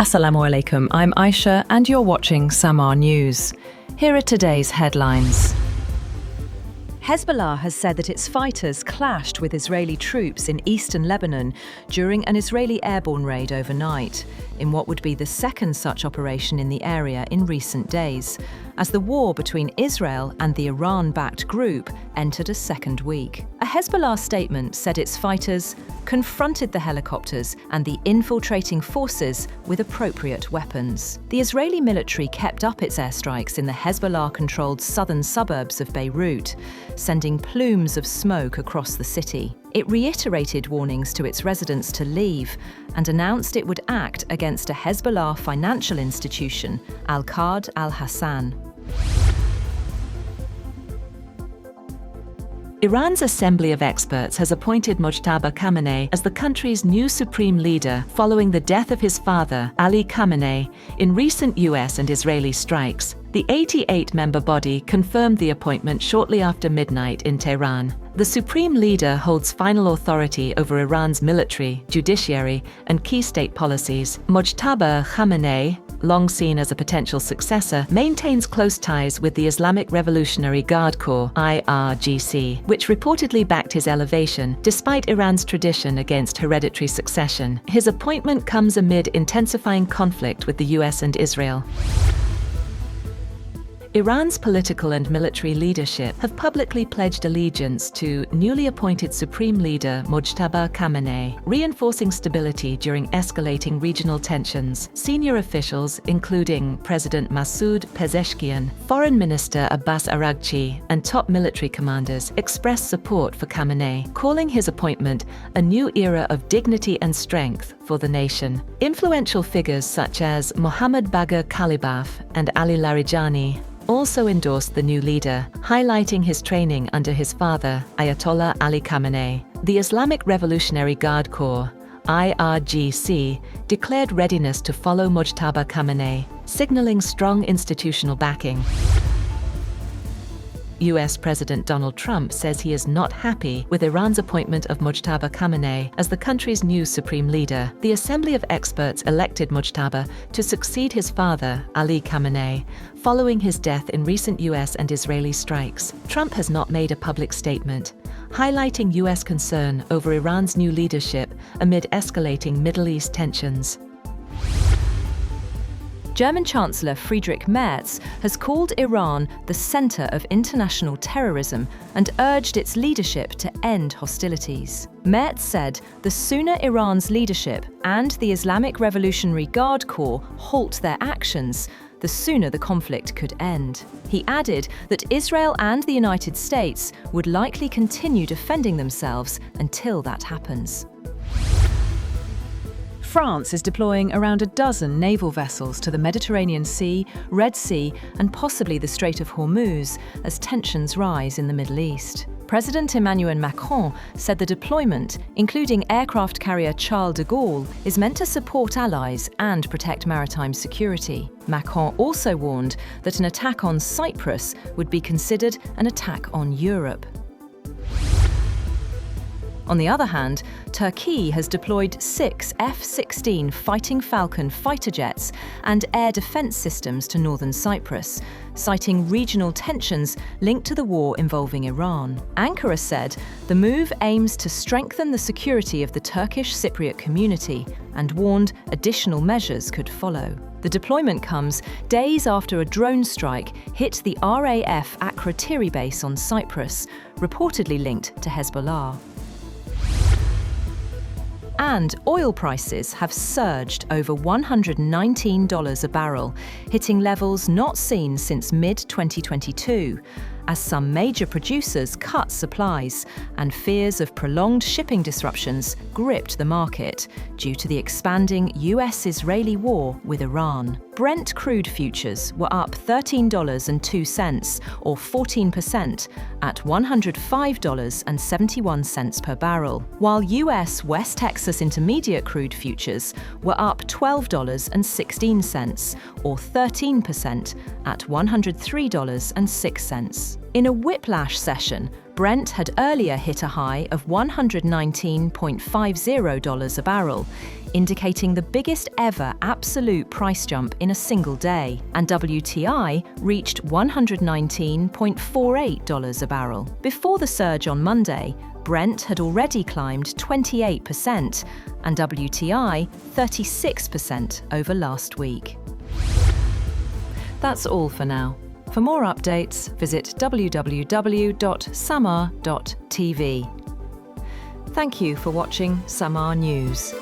Assalamu alaikum, I'm Aisha and you're watching Samaa News. Here are today's headlines. Hezbollah has said that its fighters clashed with Israeli troops in eastern Lebanon during an Israeli airborne raid overnight, in what would be the second such operation in the area in recent days, as the war between Israel and the Iran-backed group entered a second week. A Hezbollah statement said its fighters confronted the helicopters and the infiltrating forces with appropriate weapons. The Israeli military kept up its airstrikes in the Hezbollah-controlled southern suburbs of Beirut, sending plumes of smoke across the city. It reiterated warnings to its residents to leave and announced it would act against a Hezbollah financial institution, Al-Qard al-Hassan. Iran's Assembly of Experts has appointed Mojtaba Khamenei as the country's new supreme leader following the death of his father, Ali Khamenei, in recent US and Israeli strikes. The 88-member body confirmed the appointment shortly after midnight in Tehran. The supreme leader holds final authority over Iran's military, judiciary, and key state policies. Mojtaba Khamenei, long seen as a potential successor, maintains close ties with the Islamic Revolutionary Guard Corps, IRGC, which reportedly backed his elevation, despite Iran's tradition against hereditary succession. His appointment comes amid intensifying conflict with the US and Israel. Iran's political and military leadership have publicly pledged allegiance to newly appointed Supreme Leader Mojtaba Khamenei, reinforcing stability during escalating regional tensions. Senior officials, including President Masoud Pezeshkian, Foreign Minister Abbas Araghchi, and top military commanders, expressed support for Khamenei, calling his appointment a new era of dignity and strength for the nation. Influential figures such as Mohammad Bagher Khalibaf and Ali Larijani also endorsed the new leader, highlighting his training under his father, Ayatollah Ali Khamenei. The Islamic Revolutionary Guard Corps, IRGC, declared readiness to follow Mojtaba Khamenei, signaling strong institutional backing. US President Donald Trump says he is not happy with Iran's appointment of Mojtaba Khamenei as the country's new supreme leader. The Assembly of Experts elected Mojtaba to succeed his father, Ali Khamenei, following his death in recent US and Israeli strikes. Trump has not made a public statement, highlighting US concern over Iran's new leadership amid escalating Middle East tensions. German Chancellor Friedrich Merz has called Iran the center of international terrorism and urged its leadership to end hostilities. Merz said the sooner Iran's leadership and the Islamic Revolutionary Guard Corps halt their actions, the sooner the conflict could end. He added that Israel and the United States would likely continue defending themselves until that happens. France is deploying around a dozen naval vessels to the Mediterranean Sea, Red Sea, and possibly the Strait of Hormuz as tensions rise in the Middle East. President Emmanuel Macron said the deployment, including aircraft carrier Charles de Gaulle, is meant to support allies and protect maritime security. Macron also warned that an attack on Cyprus would be considered an attack on Europe. On the other hand, Turkey has deployed 6 F-16 Fighting Falcon fighter jets and air defence systems to northern Cyprus, citing regional tensions linked to the war involving Iran. Ankara said the move aims to strengthen the security of the Turkish Cypriot community and warned additional measures could follow. The deployment comes days after a drone strike hit the RAF Akrotiri base on Cyprus, reportedly linked to Hezbollah. And oil prices have surged over $119 a barrel, hitting levels not seen since mid-2022, as some major producers cut supplies and fears of prolonged shipping disruptions gripped the market due to the expanding US-Israeli war with Iran. Brent crude futures were up $13.02, or 14%, at $105.71 per barrel, while US West Texas Intermediate crude futures were up $12.16, or 13%, at $103.06. In a whiplash session, Brent had earlier hit a high of $119.50 a barrel, indicating the biggest ever absolute price jump in a single day, and WTI reached $119.48 a barrel. Before the surge on Monday, Brent had already climbed 28% and WTI 36% over last week. That's all for now. For more updates, visit www.samaa.tv. Thank you for watching Samaa News.